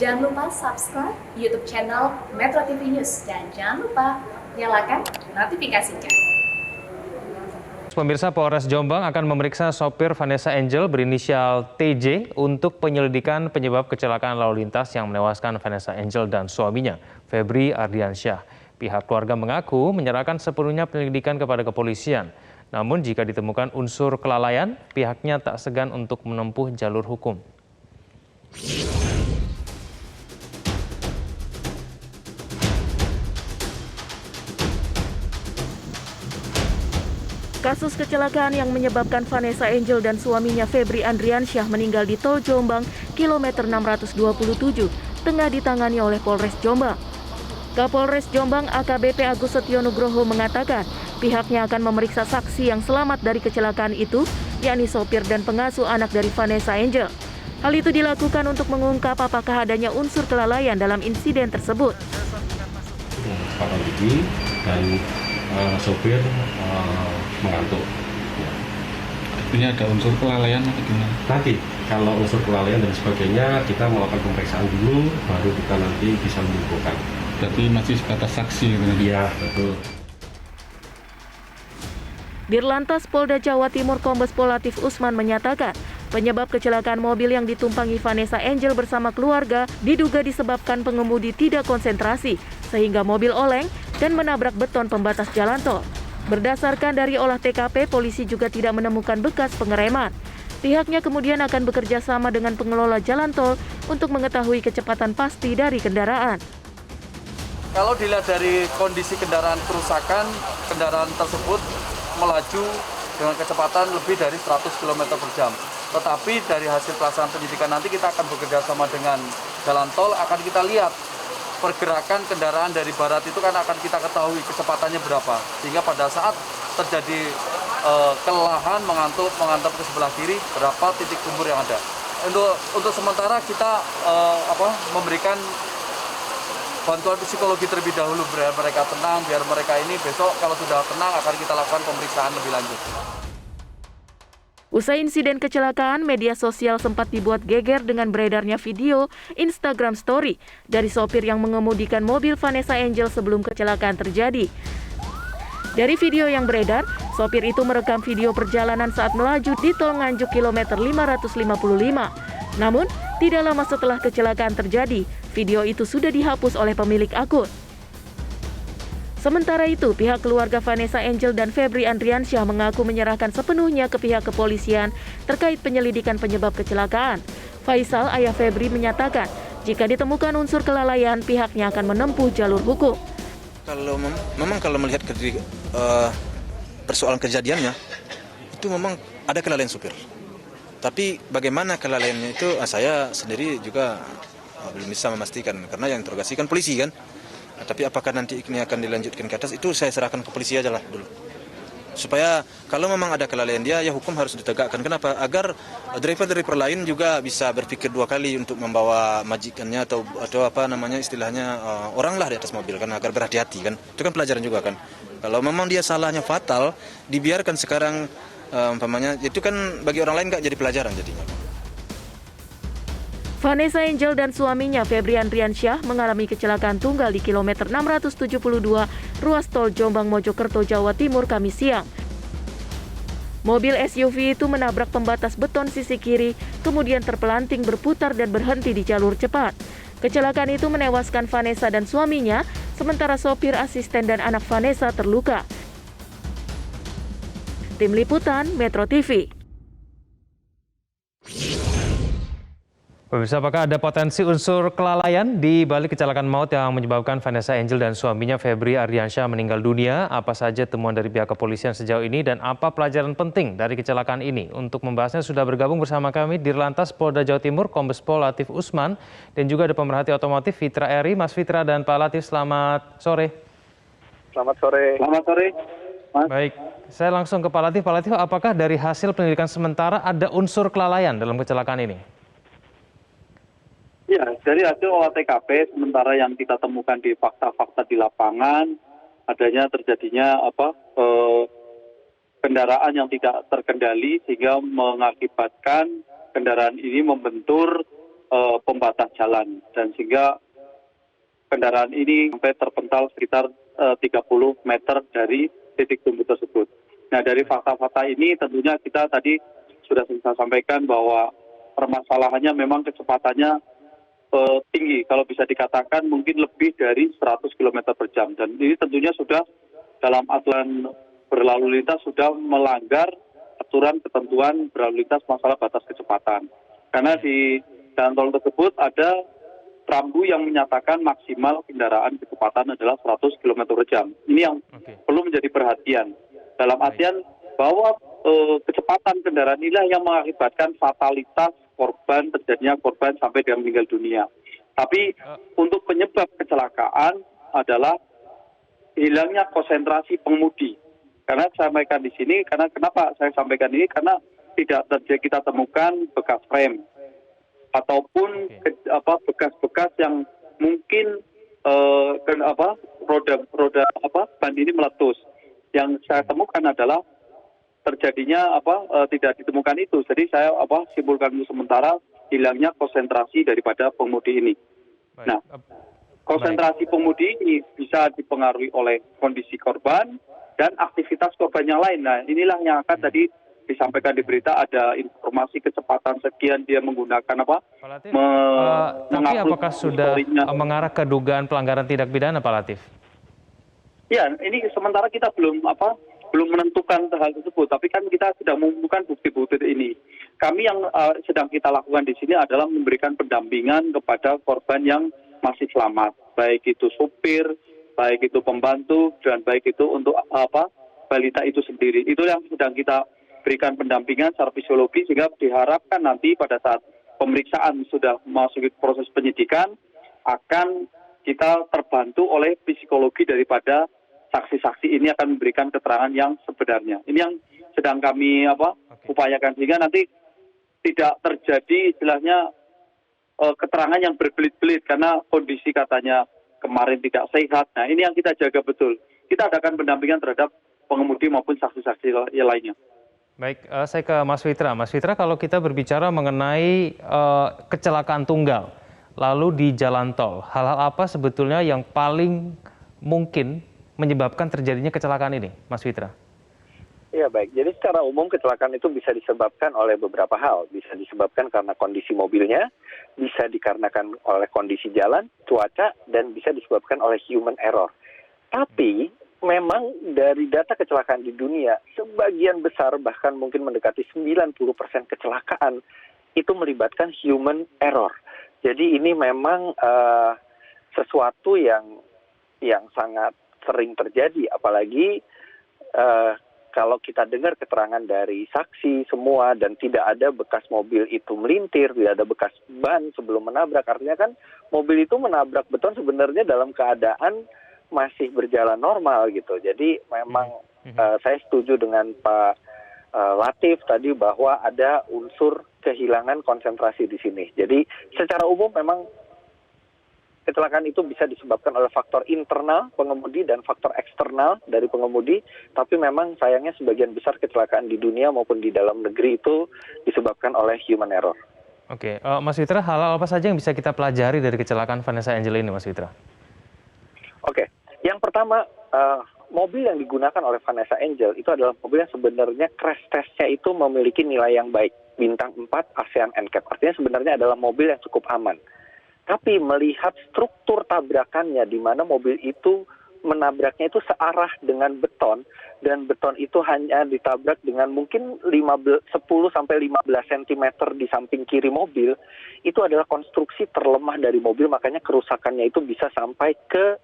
Jangan lupa subscribe YouTube channel Metro TV News dan jangan lupa nyalakan notifikasinya. Pemirsa, Polres Jombang akan memeriksa sopir Vanessa Angel berinisial TJ untuk penyelidikan penyebab kecelakaan lalu lintas yang menewaskan Vanessa Angel dan suaminya, Febri Ardiansyah. Pihak keluarga mengaku menyerahkan sepenuhnya penyelidikan kepada kepolisian. Namun jika ditemukan unsur kelalaian, pihaknya tak segan untuk menempuh jalur hukum. Kasus kecelakaan yang menyebabkan Vanessa Angel dan suaminya Febri Ardiansyah meninggal di Tol Jombang, kilometer 627, tengah ditangani oleh Polres Jombang. Kapolres Jombang AKBP Agus Setio Nugroho mengatakan pihaknya akan memeriksa saksi yang selamat dari kecelakaan itu, yakni sopir dan pengasuh anak dari Vanessa Angel. Hal itu dilakukan untuk mengungkap apakah adanya unsur kelalaian dalam insiden tersebut. Patologi dan sopir mengantuk. Artinya ada unsur kelalaian atau gimana? Nanti kalau unsur kelalaian dan sebagainya kita melakukan pemeriksaan dulu, baru kita nanti bisa menyimpulkan. Berarti masih sebatas saksi gitu? Iya, betul. Dirlantas Polda Jawa Timur Kombes Pol Latif Usman menyatakan penyebab kecelakaan mobil yang ditumpangi Vanessa Angel bersama keluarga diduga disebabkan pengemudi tidak konsentrasi sehingga mobil oleng dan menabrak beton pembatas jalan tol. Berdasarkan dari olah TKP, polisi juga tidak menemukan bekas pengereman. Pihaknya kemudian akan bekerja sama dengan pengelola jalan tol untuk mengetahui kecepatan pasti dari kendaraan. Kalau dilihat dari kondisi kendaraan kerusakan, kendaraan tersebut melaju dengan kecepatan lebih dari 100 km per jam. Tetapi dari hasil pelaksanaan penyidikan nanti kita akan bekerja sama dengan jalan tol, akan kita lihat pergerakan kendaraan dari barat itu kan akan kita ketahui kecepatannya berapa. Sehingga pada saat terjadi kelelahan mengantuk ke sebelah kiri, berapa titik kumpul yang ada. Untuk sementara kita memberikan bantuan psikologi terlebih dahulu biar mereka tenang, biar mereka ini besok kalau sudah tenang akan kita lakukan pemeriksaan lebih lanjut. Usai insiden kecelakaan, media sosial sempat dibuat geger dengan beredarnya video Instagram Story dari sopir yang mengemudikan mobil Vanessa Angel sebelum kecelakaan terjadi. Dari video yang beredar, sopir itu merekam video perjalanan saat melaju di Tol Nganjuk kilometer 555. Namun, tidak lama setelah kecelakaan terjadi, video itu sudah dihapus oleh pemilik akun. Sementara itu, pihak keluarga Vanessa Angel dan Febri Ardiansyah mengaku menyerahkan sepenuhnya ke pihak kepolisian terkait penyelidikan penyebab kecelakaan. Faisal, ayah Febri, menyatakan jika ditemukan unsur kelalaian, pihaknya akan menempuh jalur hukum. Kalau melihat persoalan kejadiannya, itu memang ada kelalaian supir. Tapi bagaimana kelalaiannya itu saya sendiri juga belum bisa memastikan karena yang interogasi kan polisi kan. Tapi apakah nanti ini akan dilanjutkan ke atas itu saya serahkan ke polisi aja lah dulu. Supaya kalau memang ada kelalaian dia ya hukum harus ditegakkan. Kenapa? Agar driver lain juga bisa berpikir dua kali untuk membawa majikannya atau apa namanya istilahnya orang lah di atas mobil kan agar berhati-hati kan. Itu kan pelajaran juga kan. Kalau memang dia salahnya fatal dibiarkan sekarang umpamanya itu kan bagi orang lain nggak jadi pelajaran jadinya. Vanessa Angel dan suaminya Febri Ardiansyah mengalami kecelakaan tunggal di kilometer 672 ruas tol Jombang Mojokerto Jawa Timur Kamis siang. Mobil SUV itu menabrak pembatas beton sisi kiri, kemudian terpelanting berputar dan berhenti di jalur cepat. Kecelakaan itu menewaskan Vanessa dan suaminya, sementara sopir, asisten dan anak Vanessa terluka. Tim Liputan Metro TV. Pemirsa, apakah ada potensi unsur kelalaian di balik kecelakaan maut yang menyebabkan Vanessa Angel dan suaminya Febri Ardiansyah meninggal dunia? Apa saja temuan dari pihak kepolisian sejauh ini dan apa pelajaran penting dari kecelakaan ini? Untuk membahasnya sudah bergabung bersama kami Dirlantas Polda Jawa Timur Kombes Pol Latif Usman dan juga ada pemerhati otomotif Fitra Eri. Mas Fitra dan Pak Latif, selamat sore. Selamat sore. Selamat sore, Mas. Baik, saya langsung ke Pak Latif. Pak Latif, apakah dari hasil penyelidikan sementara ada unsur kelalaian dalam kecelakaan ini? Ya, dari hasil olah TKP sementara yang kita temukan di fakta-fakta di lapangan adanya terjadinya kendaraan yang tidak terkendali sehingga mengakibatkan kendaraan ini membentur pembatas jalan, dan sehingga kendaraan ini sampai terpental sekitar 30 meter dari titik tumbuh tersebut. Nah, dari fakta-fakta ini tentunya kita tadi sudah saya sampaikan bahwa permasalahannya memang kecepatannya tinggi, kalau bisa dikatakan mungkin lebih dari 100 km per jam. Dan ini tentunya sudah dalam aturan berlalu lintas sudah melanggar aturan ketentuan berlalu lintas masalah batas kecepatan. Karena di jalan tol tersebut ada rambu yang menyatakan maksimal kendaraan kecepatan adalah 100 km per jam. Ini yang perlu menjadi perhatian. Dalam artian bahwa kecepatan kendaraan inilah yang mengakibatkan fatalitas korban, terjadinya korban sampai dia meninggal dunia. Tapi untuk penyebab kecelakaan adalah hilangnya konsentrasi pengemudi. Karena saya sampaikan di sini, karena kenapa saya sampaikan ini? Karena tidak terjadi kita temukan bekas rem ataupun bekas-bekas yang mungkin roda ban ini meletus. Yang saya temukan adalah terjadinya tidak ditemukan itu. Jadi saya simpulkan sementara hilangnya konsentrasi daripada pengemudi ini. Nah, konsentrasi pengemudi ini bisa dipengaruhi oleh kondisi korban dan aktivitas korban yang lain. Nah, inilah yang akan tadi disampaikan di berita, ada informasi kecepatan sekian dia menggunakan Pak Latif, tapi apakah sudah mengarah ke dugaan pelanggaran tindak pidana, Pak Latif? Ya, ini sementara kita belum menentukan hal tersebut, tapi kan kita sedang mengumpulkan bukti-bukti ini. Kami yang sedang kita lakukan di sini adalah memberikan pendampingan kepada korban yang masih selamat, baik itu supir, baik itu pembantu, dan baik itu untuk balita itu sendiri. Itu yang sedang kita berikan pendampingan secara fisiologi, sehingga diharapkan nanti pada saat pemeriksaan sudah masuk proses penyidikan, akan kita terbantu oleh psikologi daripada saksi-saksi ini akan memberikan keterangan yang sebenarnya. Ini yang sedang kami upayakan, sehingga nanti tidak terjadi istilahnya keterangan yang berbelit-belit karena kondisi katanya kemarin tidak sehat. Nah, ini yang kita jaga betul. Kita adakan pendampingan terhadap pengemudi maupun saksi-saksi lainnya. Baik, saya ke Mas Fitra. Mas Fitra, kalau kita berbicara mengenai kecelakaan tunggal, lalu di jalan tol, hal-hal apa sebetulnya yang paling mungkin menyebabkan terjadinya kecelakaan ini, Mas Fitra? Ya baik, jadi secara umum kecelakaan itu bisa disebabkan oleh beberapa hal. Bisa disebabkan karena kondisi mobilnya, bisa dikarenakan oleh kondisi jalan, cuaca, dan bisa disebabkan oleh human error. Tapi memang dari data kecelakaan di dunia, sebagian besar bahkan mungkin mendekati 90% kecelakaan itu melibatkan human error. Jadi ini memang sesuatu yang sangat sering terjadi, apalagi kalau kita dengar keterangan dari saksi semua dan tidak ada bekas mobil itu melintir, tidak ada bekas ban sebelum menabrak, artinya kan mobil itu menabrak beton sebenarnya dalam keadaan masih berjalan normal gitu. Jadi memang saya setuju dengan Pak Latif tadi bahwa ada unsur kehilangan konsentrasi di sini. Jadi secara umum memang kecelakaan itu bisa disebabkan oleh faktor internal pengemudi dan faktor eksternal dari pengemudi, tapi memang sayangnya sebagian besar kecelakaan di dunia maupun di dalam negeri itu disebabkan oleh human error. Oke, Mas Fitra, hal apa saja yang bisa kita pelajari dari kecelakaan Vanessa Angel ini, Mas Fitra? Oke, yang pertama, mobil yang digunakan oleh Vanessa Angel itu adalah mobil yang sebenarnya crash test-nya itu memiliki nilai yang baik, bintang 4 ASEAN NCAP, artinya sebenarnya adalah mobil yang cukup aman. Tapi melihat struktur tabrakannya di mana mobil itu menabraknya itu searah dengan beton, dan beton itu hanya ditabrak dengan mungkin 10-15 cm di samping kiri mobil, itu adalah konstruksi terlemah dari mobil, makanya kerusakannya itu bisa sampai ke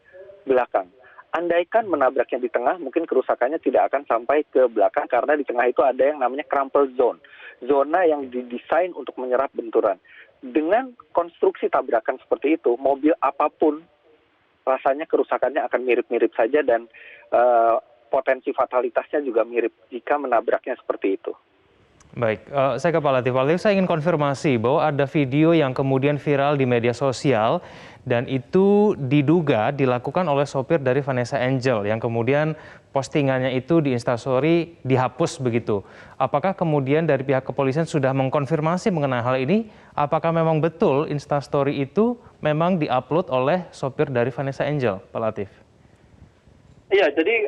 belakang. Andaikan menabraknya di tengah, mungkin kerusakannya tidak akan sampai ke belakang karena di tengah itu ada yang namanya crumple zone, zona yang didesain untuk menyerap benturan. Dengan konstruksi tabrakan seperti itu, mobil apapun rasanya kerusakannya akan mirip-mirip saja dan potensi fatalitasnya juga mirip jika menabraknya seperti itu. Baik, saya ke Pak Latif. Pak Latif, saya ingin konfirmasi bahwa ada video yang kemudian viral di media sosial dan itu diduga dilakukan oleh sopir dari Vanessa Angel yang kemudian postingannya itu di Instastory dihapus begitu. Apakah kemudian dari pihak kepolisian sudah mengkonfirmasi mengenai hal ini? Apakah memang betul Instastory itu memang diupload oleh sopir dari Vanessa Angel, Pak Latif? Iya, jadi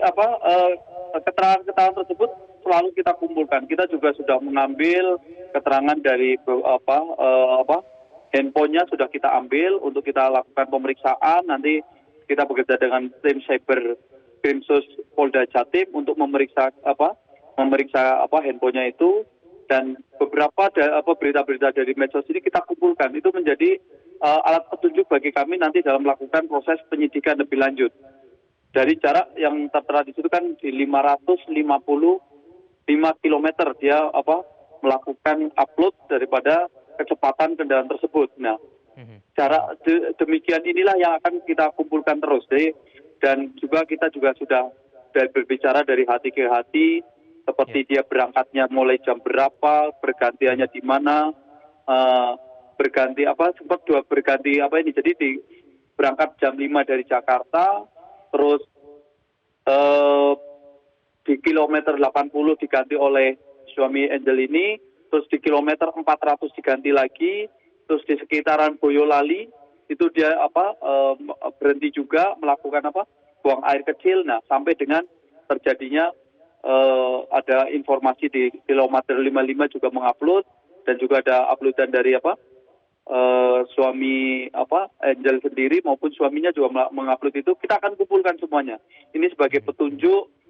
keterangan tersebut selalu kita kumpulkan. Kita juga sudah mengambil keterangan dari handphonenya sudah kita ambil untuk kita lakukan pemeriksaan. Nanti kita bekerja dengan tim cyber Krimsus Polda Jatim untuk memeriksa handphonenya itu, dan beberapa berita-berita dari medsos ini kita kumpulkan. Itu menjadi alat petunjuk bagi kami nanti dalam melakukan proses penyidikan lebih lanjut. Dari jarak yang tertera di situ kan di 555 km dia melakukan upload daripada kecepatan kendaraan tersebut. Nah, jarak demikian inilah yang akan kita kumpulkan terus. Dan juga kita juga sudah berbicara dari hati ke hati, seperti dia berangkatnya mulai jam berapa, bergantiannya di mana, jadi berangkat jam 5 dari Jakarta, terus di kilometer 80 diganti oleh suami Angel ini, terus di kilometer 400 diganti lagi, terus di sekitaran Boyolali itu dia berhenti juga melakukan buang air kecil. Nah, sampai dengan terjadinya ada informasi di kilometer 55 juga mengupload, dan juga ada uploadan dari suami Angel sendiri maupun suaminya juga mengupload. Itu kita akan kumpulkan semuanya. Ini sebagai petunjuk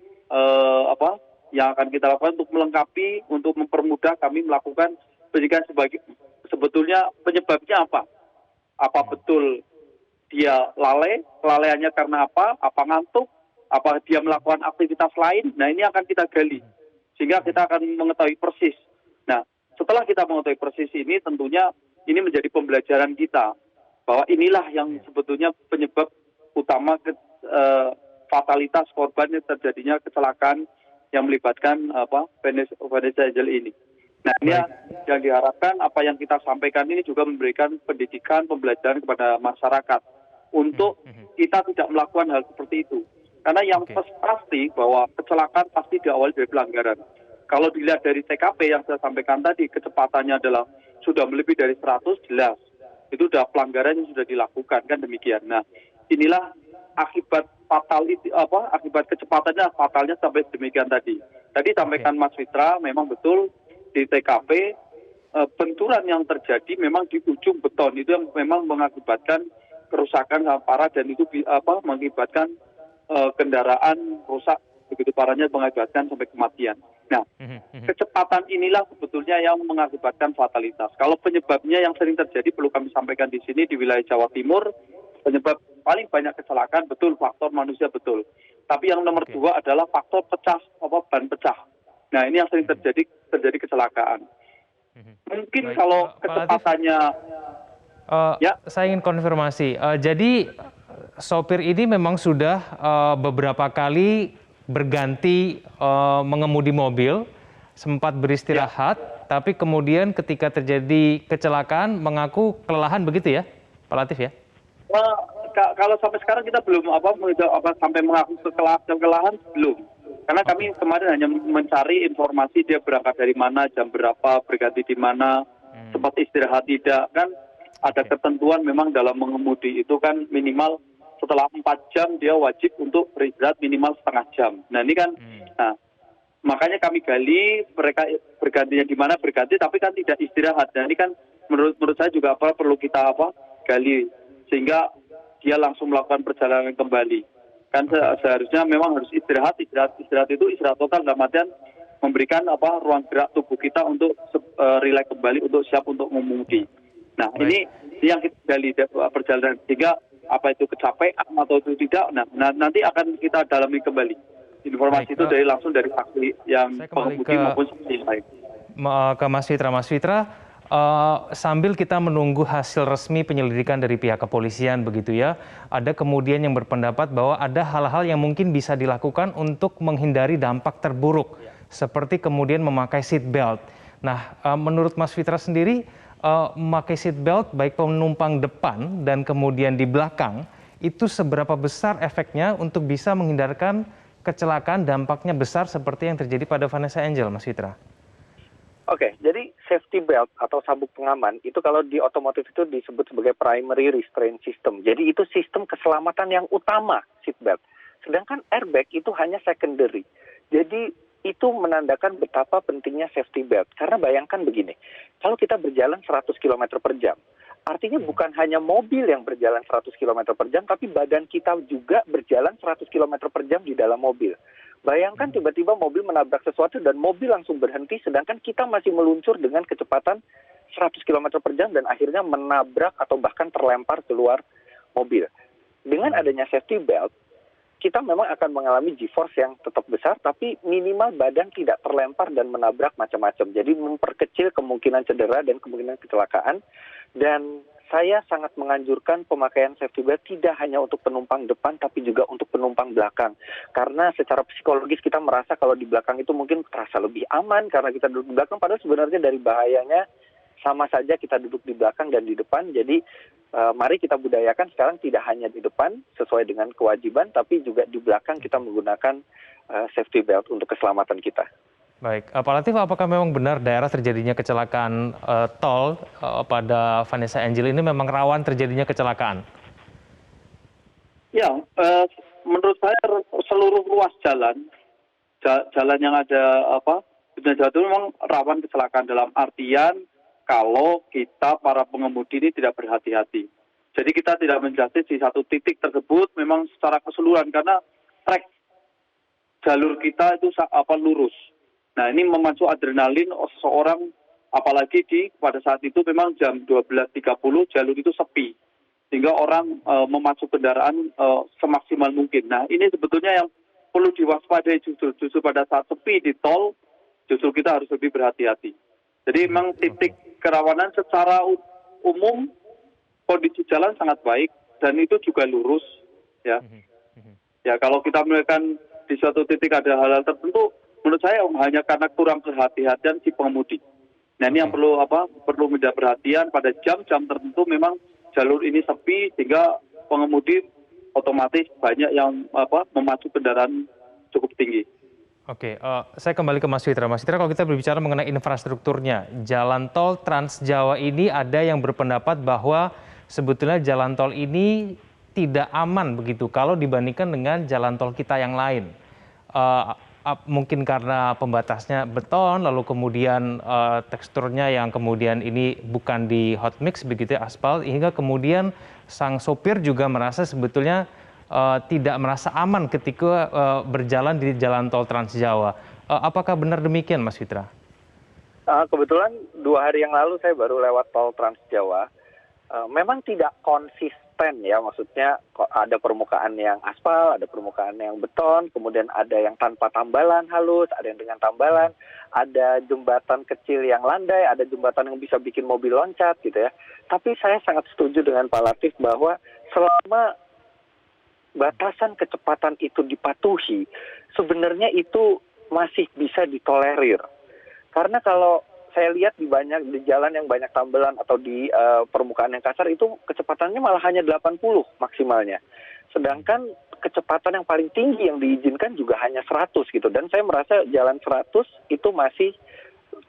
yang akan kita lakukan untuk melengkapi, untuk mempermudah kami melakukan penyidikan sebetulnya penyebabnya apa? Apa betul dia lalai? Kelalaiannya karena apa? Apa ngantuk? Apa dia melakukan aktivitas lain? Nah, ini akan kita gali sehingga kita akan mengetahui persis. Nah, setelah kita mengetahui persis ini, tentunya ini menjadi pembelajaran kita bahwa inilah yang sebetulnya penyebab utama fatalitas korban yang terjadinya kecelakaan yang melibatkan Vanessa Angel ini. Nah, ini yang diharapkan apa yang kita sampaikan ini juga memberikan pendidikan, pembelajaran kepada masyarakat untuk kita tidak melakukan hal seperti itu. Karena yang pasti bahwa kecelakaan pasti diawali dari pelanggaran. Kalau dilihat dari TKP yang saya sampaikan tadi, kecepatannya adalah sudah melebihi dari 100, jelas. Itu sudah pelanggaran yang sudah dilakukan, kan demikian. Nah, inilah akibat akibat kecepatannya fatalnya sampai demikian tadi. Tadi sampaikan Mas Fitra, memang betul di TKP benturan yang terjadi memang di ujung beton itu yang memang mengakibatkan kerusakan parah, dan itu mengakibatkan kendaraan rusak begitu parahnya, mengakibatkan sampai kematian. Nah, kecepatan inilah sebetulnya yang mengakibatkan fatalitas. Kalau penyebabnya yang sering terjadi perlu kami sampaikan di sini di wilayah Jawa Timur, penyebab paling banyak kecelakaan betul faktor manusia betul. Tapi yang nomor 2 adalah faktor ban pecah. Nah, ini yang sering terjadi kecelakaan. Mungkin kalau kecepatannya saya ingin konfirmasi. Jadi sopir ini memang sudah beberapa kali berganti mengemudi mobil, sempat beristirahat, tapi kemudian ketika terjadi kecelakaan mengaku kelelahan, begitu ya, Pak Latif ya? Kalau sampai sekarang kita belum sampai mengaku kelelahan, belum. Karena kami kemarin hanya mencari informasi dia berangkat dari mana, jam berapa, berganti di mana, sempat istirahat tidak, kan ada ketentuan memang dalam mengemudi itu kan minimal setelah 4 jam dia wajib untuk beristirahat minimal setengah jam. Nah, ini kan, makanya kami gali mereka bergantinya di mana berganti, tapi kan tidak istirahat. Dan ini kan menurut saya juga perlu kita gali sehingga dia langsung melakukan perjalanan kembali. Kan seharusnya memang harus istirahat itu istirahat total, dalam artian memberikan ruang gerak tubuh kita untuk rileks kembali, untuk siap untuk mengemudi. Nah, ini yang kita gali perjalanan sehingga apa itu kecapean atau itu tidak, nah nanti akan kita dalami kembali. Informasi itu langsung dari saksi yang pengemudi maupun saksi lain. Ke Mas Fitra, sambil kita menunggu hasil resmi penyelidikan dari pihak kepolisian begitu ya, ada kemudian yang berpendapat bahwa ada hal-hal yang mungkin bisa dilakukan untuk menghindari dampak terburuk, seperti kemudian memakai seat belt. Nah, menurut Mas Fitra sendiri, memakai seat belt baik penumpang depan dan kemudian di belakang, itu seberapa besar efeknya untuk bisa menghindarkan kecelakaan dampaknya besar seperti yang terjadi pada Vanessa Angel, Mas Fitra? Oke, jadi safety belt atau sabuk pengaman itu kalau di otomotif itu disebut sebagai primary restraint system. Jadi itu sistem keselamatan yang utama seat belt. Sedangkan airbag itu hanya secondary. Jadi itu menandakan betapa pentingnya safety belt. Karena bayangkan begini, kalau kita berjalan 100 km per jam, artinya bukan hanya mobil yang berjalan 100 km per jam, tapi badan kita juga berjalan 100 km per jam di dalam mobil. Bayangkan tiba-tiba mobil menabrak sesuatu dan mobil langsung berhenti, sedangkan kita masih meluncur dengan kecepatan 100 km per jam dan akhirnya menabrak atau bahkan terlempar keluar mobil. Dengan adanya safety belt, kita memang akan mengalami G-force yang tetap besar, tapi minimal badan tidak terlempar dan menabrak macam-macam. Jadi memperkecil kemungkinan cedera dan kemungkinan kecelakaan. Dan saya sangat menganjurkan pemakaian safety belt tidak hanya untuk penumpang depan, tapi juga untuk penumpang belakang. Karena secara psikologis kita merasa kalau di belakang itu mungkin terasa lebih aman karena kita duduk di belakang, padahal sebenarnya dari bahayanya sama saja kita duduk di belakang dan di depan. Jadi mari kita budayakan sekarang tidak hanya di depan sesuai dengan kewajiban, tapi juga di belakang kita menggunakan safety belt untuk keselamatan kita. Baik, Pak Latif, apakah memang benar daerah terjadinya kecelakaan tol pada Vanessa Angel ini memang rawan terjadinya kecelakaan? Ya, menurut saya seluruh ruas jalan yang ada di jalan itu memang rawan kecelakaan dalam artian kalau kita para pengemudi ini tidak berhati-hati. Jadi kita tidak menjudge di satu titik tersebut memang secara keseluruhan karena trek jalur kita itu lurus. Nah, ini memacu adrenalin seseorang, apalagi pada saat itu memang jam 12.30 jalur itu sepi. Sehingga orang memacu kendaraan semaksimal mungkin. Nah, ini sebetulnya yang perlu diwaspadai justru pada saat sepi di tol, justru kita harus lebih berhati-hati. Jadi memang titik kerawanan secara umum kondisi jalan sangat baik dan itu juga lurus, ya. Ya, kalau kita melihat di suatu titik ada hal-hal tertentu, menurut saya hanya karena kurang kehati-hatian si pengemudi. Nah, ini yang perlu menjadi perhatian pada jam-jam tertentu memang jalur ini sepi sehingga pengemudi otomatis banyak yang memacu kendaraan cukup tinggi. Oke, saya kembali ke Mas Fitra. Mas Fitra, kalau kita berbicara mengenai infrastrukturnya, jalan tol Trans Jawa ini ada yang berpendapat bahwa sebetulnya jalan tol ini tidak aman begitu kalau dibandingkan dengan jalan tol kita yang lain. Mungkin karena pembatasnya beton, lalu kemudian teksturnya yang kemudian ini bukan di hot mix begitu ya, aspal, hingga kemudian sang sopir juga merasa sebetulnya tidak merasa aman ketika berjalan di jalan tol Trans Jawa. Apakah benar demikian, Mas Fitra? Kebetulan 2 hari yang lalu saya baru lewat tol Trans Jawa. Memang tidak konsisten ya, maksudnya ada permukaan yang aspal, ada permukaan yang beton, kemudian ada yang tanpa tambalan halus, ada yang dengan tambalan, ada jembatan kecil yang landai, ada jembatan yang bisa bikin mobil loncat gitu ya. Tapi saya sangat setuju dengan Pak Latif bahwa selama batasan kecepatan itu dipatuhi, sebenarnya itu masih bisa ditolerir. Karena kalau saya lihat di jalan yang banyak tambelan atau di permukaan yang kasar itu kecepatannya malah hanya 80 maksimalnya. Sedangkan kecepatan yang paling tinggi yang diizinkan juga hanya 100 gitu. Dan saya merasa jalan 100 itu masih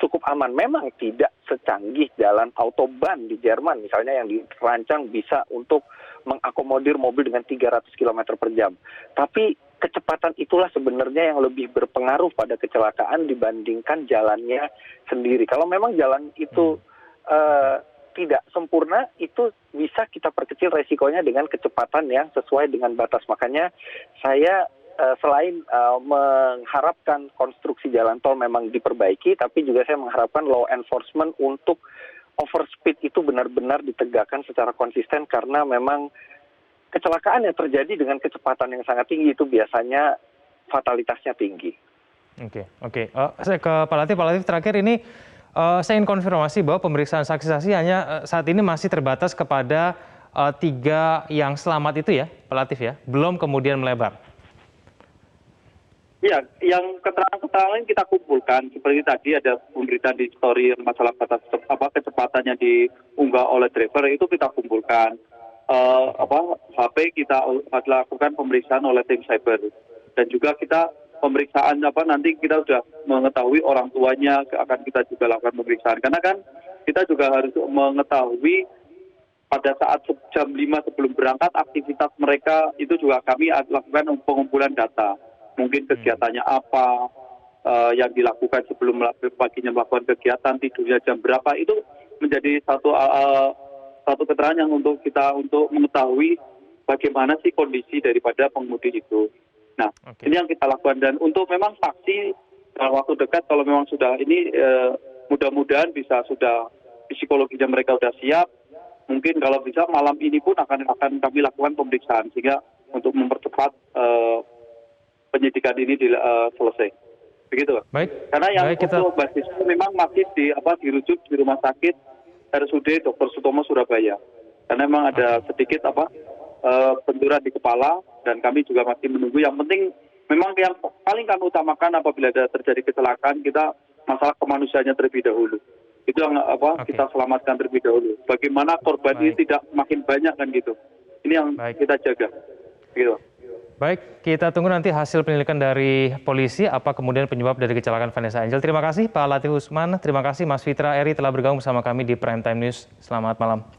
cukup aman. Memang tidak secanggih jalan autobahn di Jerman misalnya yang dirancang bisa untuk mengakomodir mobil dengan 300 km per jam. Tapi kecepatan itulah sebenarnya yang lebih berpengaruh pada kecelakaan dibandingkan jalannya sendiri. Kalau memang jalan itu tidak sempurna, itu bisa kita perkecil resikonya dengan kecepatan yang sesuai dengan batas. Makanya saya selain mengharapkan konstruksi jalan tol memang diperbaiki, tapi juga saya mengharapkan law enforcement untuk overspeed itu benar-benar ditegakkan secara konsisten karena memang kecelakaan yang terjadi dengan kecepatan yang sangat tinggi itu biasanya fatalitasnya tinggi. Oke. Saya ke Pak Latif terakhir ini saya ingin konfirmasi bahwa pemeriksaan saksi-saksi hanya saat ini masih terbatas kepada 3 yang selamat itu ya, Pak Latif ya, belum kemudian melebar. Ya, yang keterangan-keterangan lain kita kumpulkan. Seperti tadi ada pemberitaan di story masalah batas kecepatan yang diunggah oleh driver, itu kita kumpulkan. HP kita lakukan pemeriksaan oleh tim cyber, dan juga kita pemeriksaan nanti kita sudah mengetahui orang tuanya, akan kita juga lakukan pemeriksaan, karena kan kita juga harus mengetahui pada saat jam 5 sebelum berangkat aktivitas mereka itu juga kami lakukan pengumpulan data, mungkin kegiatannya apa yang dilakukan sebelum paginya melakukan kegiatan, tidurnya jam berapa, itu menjadi satu keterangan yang untuk kita untuk mengetahui bagaimana sih kondisi daripada pengemudi itu. Nah, ini yang kita lakukan, dan untuk memang saksi dalam waktu dekat kalau memang sudah ini mudah-mudahan bisa sudah psikologinya mereka sudah siap. Mungkin kalau bisa malam ini pun akan kami lakukan pemeriksaan sehingga untuk mempercepat penyidikan ini selesai. Begitu, Pak. Baik. Karena yang baik, untuk mahasiswa memang masih dirujuk di rumah sakit RSUD Dr. Sutomo Surabaya, karena memang ada sedikit benturan di kepala, dan kami juga masih menunggu. Yang penting memang yang paling kami utamakan apabila ada terjadi kecelakaan, kita masalah kemanusiaannya terlebih dahulu. Itu yang kita selamatkan terlebih dahulu. Bagaimana korban ini tidak makin banyak kan gitu. Ini yang kita jaga. Gitu. Baik, kita tunggu nanti hasil penyelidikan dari polisi, apa kemudian penyebab dari kecelakaan Vanessa Angel. Terima kasih Pak Latif Usman, terima kasih Mas Fitra Eri telah bergabung bersama kami di Prime Time News. Selamat malam.